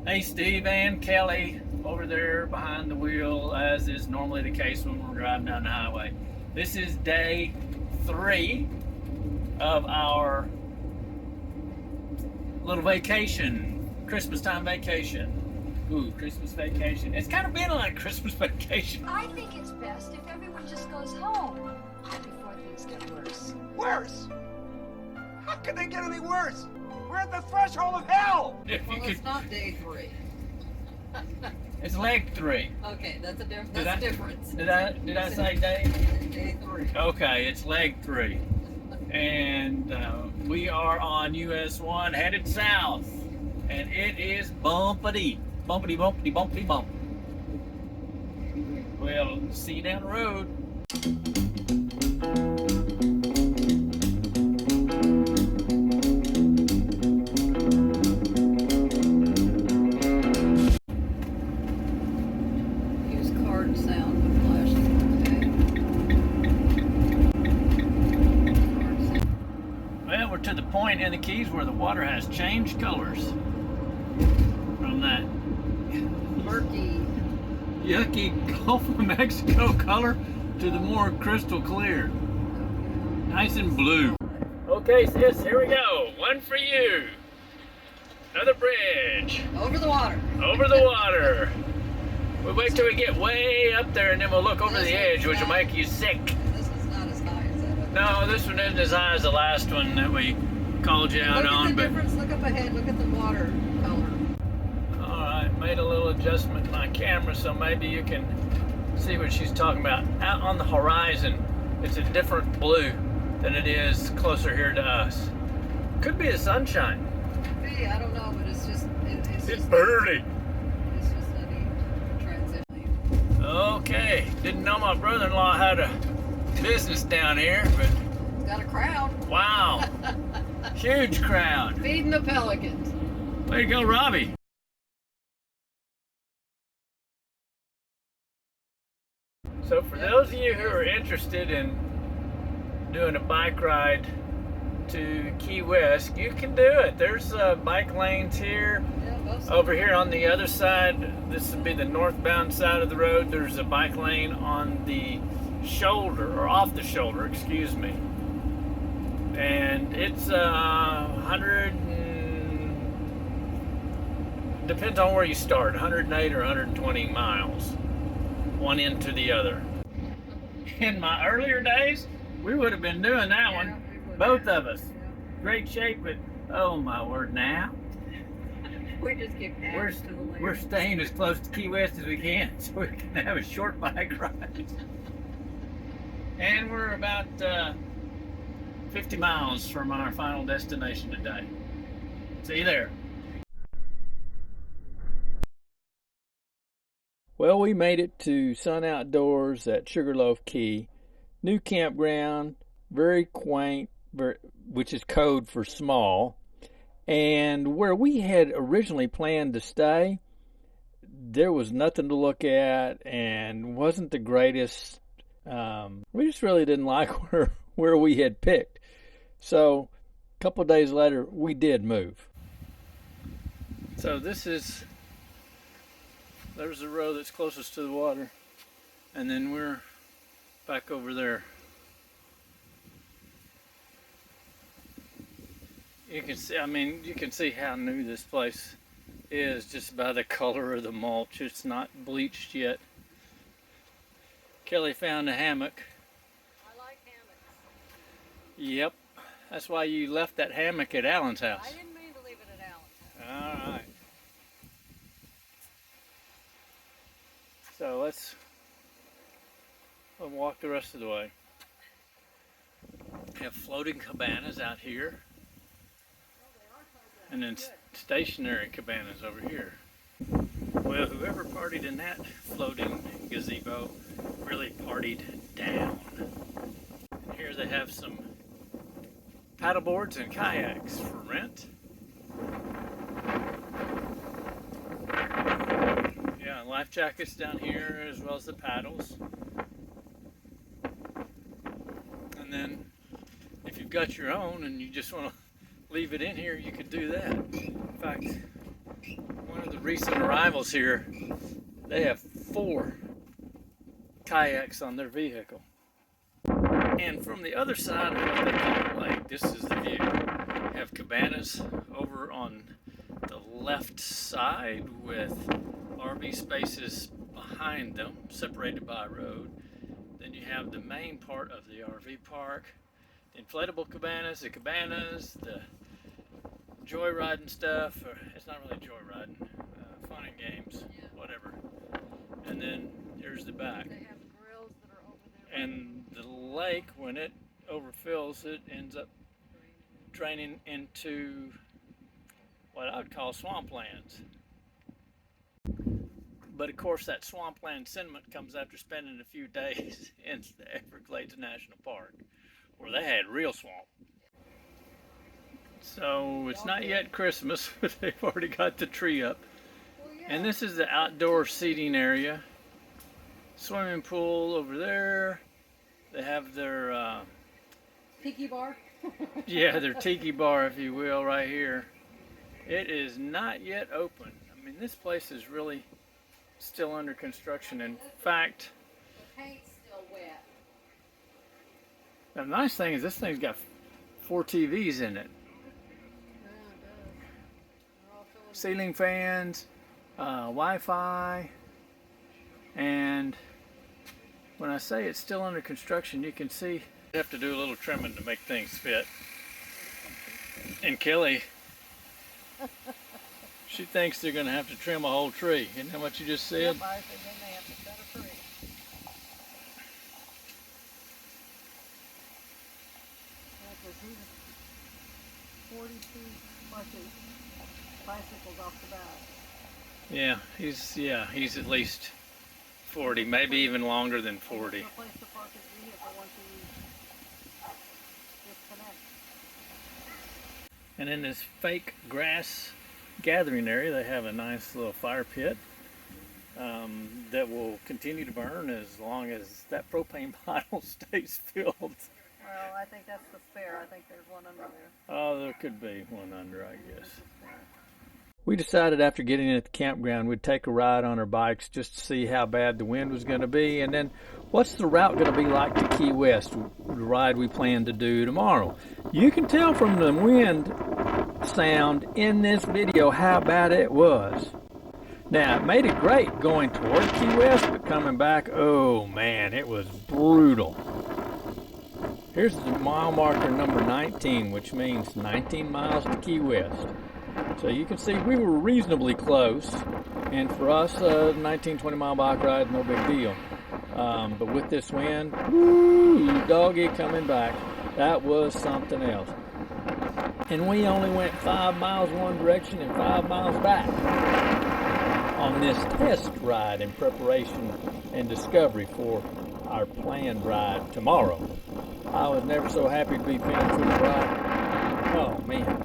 Hey, Steve and Kelly over there behind the wheel, as is normally the case when we're driving down the highway. This is day 3 of our little vacation, Christmas time vacation. Ooh, Christmas vacation. It's kind of been like Christmas vacation. I think it's best if everyone just goes home before things get worse. Worse? How could they get any worse? We're at the threshold of hell! It's not day 3. It's leg 3. Okay, that's a difference. Did I say day? Day 3. Okay, it's leg 3. And we are on US 1 headed south. And it is bumpity bump. We'll see you down the road. Use card sound when flashing. Okay. Well, we're to the point in the Keys where the water has changed colors from that Murky. yucky Gulf of Mexico color to the more crystal clear. Nice and blue. Okay, sis, here we go. One for you. Another bridge. Over the water. Over the water. We'll wait till we get way up there and then we'll look over the edge, which will make you sick. This is not as high as that. No, this one isn't as high as the last one that we called you out on. Look at the difference. Look up ahead. Look at the water color. Alright, made a little adjustment in my camera so maybe you can see what she's talking about. Out on the horizon, it's a different blue than it is closer here to us. Could be the sunshine. Hey, I don't know, but it's just It's early. It's just a neat transition. Okay, didn't know my brother-in-law had a business down here, but It's got a crowd. wow, huge crowd. Feeding the pelicans. Way to go, Robbie. So for those of you who are interested in doing a bike ride to Key West, you can do it. There's bike lanes here. Yeah, most Over here on the other side, this would be the northbound side of the road. There's a bike lane on the shoulder, or off the shoulder, excuse me. And it's 100 depends on where you start, 108 or 120 miles, one end to the other. In my earlier days, we would have been doing that one, both of us. Great shape, but oh my word, now We just keep adding to the list. we're staying as close to Key West as we can so we can have a short bike ride. And we're about 50 miles from our final destination today. See you there. Well, we made it to Sun Outdoors at Sugarloaf Key. New campground, very quaint, which is code for small. And where we had originally planned to stay, there was nothing to look at and wasn't the greatest. We just really didn't like where we had picked. So a couple of days later, we did move. So there's the road that's closest to the water, and then we're back over there. You can see how new this place is just by the color of the mulch. It's not bleached yet. Kelly found a hammock. I like hammocks. Yep, that's why you left that hammock at Alan's house. I didn't mean to leave it at Alan's house. All right. So let's walk the rest of the way. We have floating cabanas out here, and then stationary cabanas over here. Well, whoever partied in that floating gazebo really partied down. And here they have some paddle boards and kayaks for rent. Yeah, life jackets down here as well as the paddles. And then if you've got your own and you just want to leave it in here, you could do that. In fact, one of the recent arrivals here, they have 4 kayaks on their vehicle. And from the other side of what they call the lake, this is the view. You have cabanas over on the left side with RV spaces behind them, separated by a road. Then you have the main part of the RV park, the inflatable cabanas, the joyriding stuff, or it's not really joyriding, fun and games, whatever. And then here's the back. They have grills that are over there. And the lake, when it overfills, it ends up draining into what I would call swamplands. But of course, that swampland sentiment comes after spending a few days in the Everglades National Park, where they had real swamp. So it's not yet Christmas, but they've already got the tree up. And this is the outdoor seating area. Swimming pool over there. They have their Tiki bar. yeah, their tiki bar, if you will, right here. It is not yet open. I mean, this place is really still under construction. In fact, The paint's still wet. the nice thing is this thing's got 4 TVs in it. Yeah, it does. They're all filling Ceiling fans, Wi-Fi, and when I say it's still under construction, you can see you have to do a little trimming to make things fit. And Kelly, she thinks they're going to have to trim a whole tree. Isn't that what you just said? Yep, I think they may have to set a tree. Because he's 42 buses, bicycles off the bat. Yeah, he's at least 40, maybe even longer than 40. There's no place to park his vehicle once he disconnects. And in this fake grass gathering area, they have a nice little fire pit that will continue to burn as long as that propane bottle stays filled. Well, I think that's the spare. I think there's one under there. Oh, there could be one under, I guess. Spare. We decided after getting in at the campground we'd take a ride on our bikes just to see how bad the wind was going to be, and then what's the route going to be like to Key West, the ride we plan to do tomorrow. You can tell from the wind sound in this video how bad it was. Now, it made it great going toward Key West, but coming back, oh man, it was brutal. Here's the mile marker number 19, which means 19 miles to Key West. So you can see we were reasonably close, and for us, 19, 20 mile bike ride, no big deal. But with this wind, woo, doggy coming back, that was something else. And we only went 5 miles one direction and 5 miles back on this test ride in preparation and discovery for our planned ride tomorrow. I was never so happy to be finished with the ride. Oh man.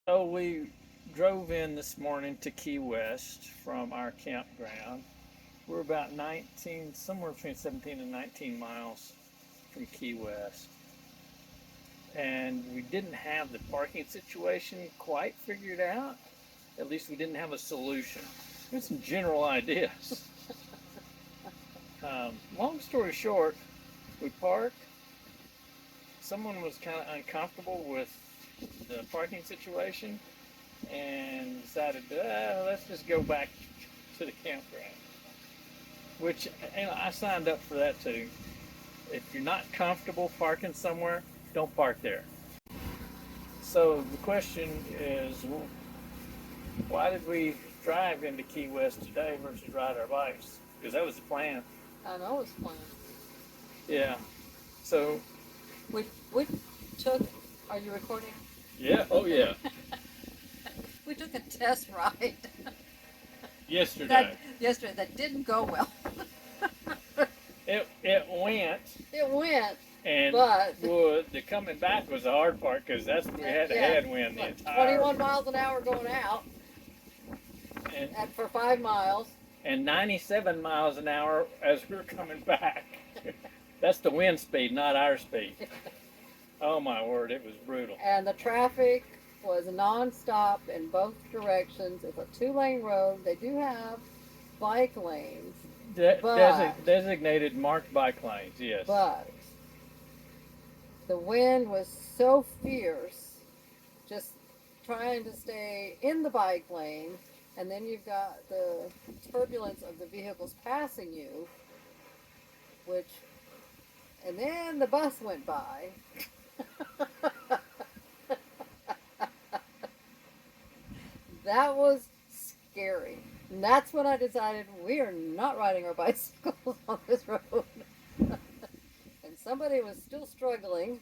So we drove in this morning to Key West from our campground. We're about 19, somewhere between 17 and 19 miles from Key West. And we didn't have the parking situation quite figured out. At least we didn't have a solution. We had some general ideas. Long story short, we parked. Someone was kind of uncomfortable with the parking situation and decided, let's just go back to the campground. Which, and I signed up for that too. If you're not comfortable parking somewhere, don't park there. So the question is, why did we drive into Key West today versus ride our bikes? Because that was the plan. I know it's fun. Yeah. So. We took, are you recording? Yeah, oh yeah. We took a test ride. Yesterday. Yesterday that didn't go well. It went. It went. And but the coming back was the hard part because that's we had a headwind the entire. 21 miles an hour going out. And for 5 miles. And 97 miles an hour as we were coming back. That's the wind speed, not our speed. Oh my word, it was brutal. And the traffic was non-stop in both directions. It's a 2-lane road. They do have bike lanes, but Designated marked bike lanes, yes. but the wind was so fierce, just trying to stay in the bike lane, and then you've got the turbulence of the vehicles passing you, and then the bus went by. That was scary. And that's when I decided we are not riding our bicycles on this road. And somebody was still struggling.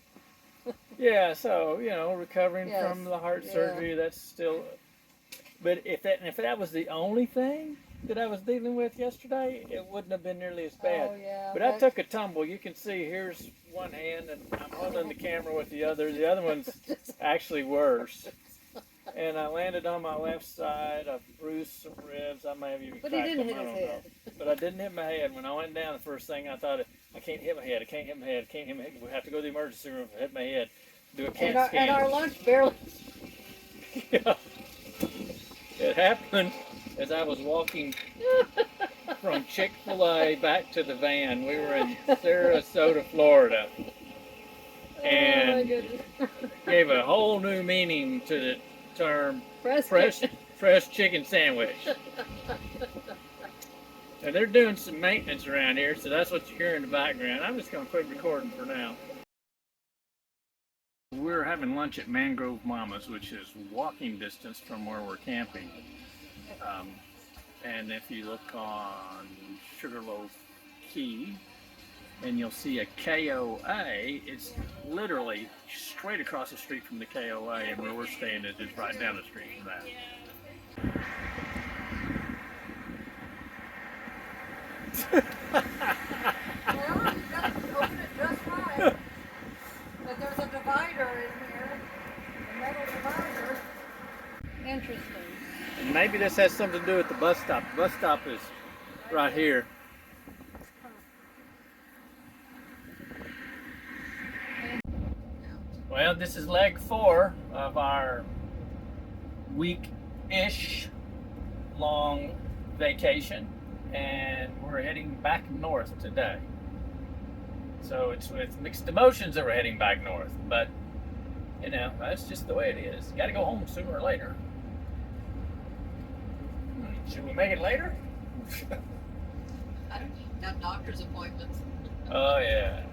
Yeah, so recovering Yes, from the heart yeah. surgery, that's still. But if that was the only thing that I was dealing with yesterday, it wouldn't have been nearly as bad. Oh, yeah, But I took a tumble. You can see here's one hand, and I'm holding the camera with the other. The other one's actually worse. And I landed on my left side. I bruised some ribs. I may have even But cracked he didn't them. hit I his don't head. know. But I didn't hit my head. When I went down, the first thing I thought, I can't hit my head. I can't hit my head. I can't hit my head. We have to go to the emergency room if I hit my head. Do a CAT scan. And our lunch barely. Yeah. It happened as I was walking from Chick-fil-A back to the van. We were in Sarasota, Florida. And oh my goodness. gave a whole new meaning to the term fresh chicken sandwich. And they're doing some maintenance around here, so that's what you hear in the background. I'm just going to quit recording for now. We're having lunch at Mangrove Mama's, which is walking distance from where we're camping. And if you look on Sugarloaf Key, and you'll see a KOA, it's literally straight across the street from the KOA, and where we're staying is just right down the street from that. Well, you gotta open it just right. But there's a divider in here, a metal divider. Interesting. And maybe this has something to do with the bus stop. The bus stop is right here. Well, this is leg 4 of our week-ish long vacation, and we're heading back north today. So it's with mixed emotions that we're heading back north, but that's just the way it is. You gotta go home sooner or later. Should we make it later? I don't have doctor's appointments. Oh yeah.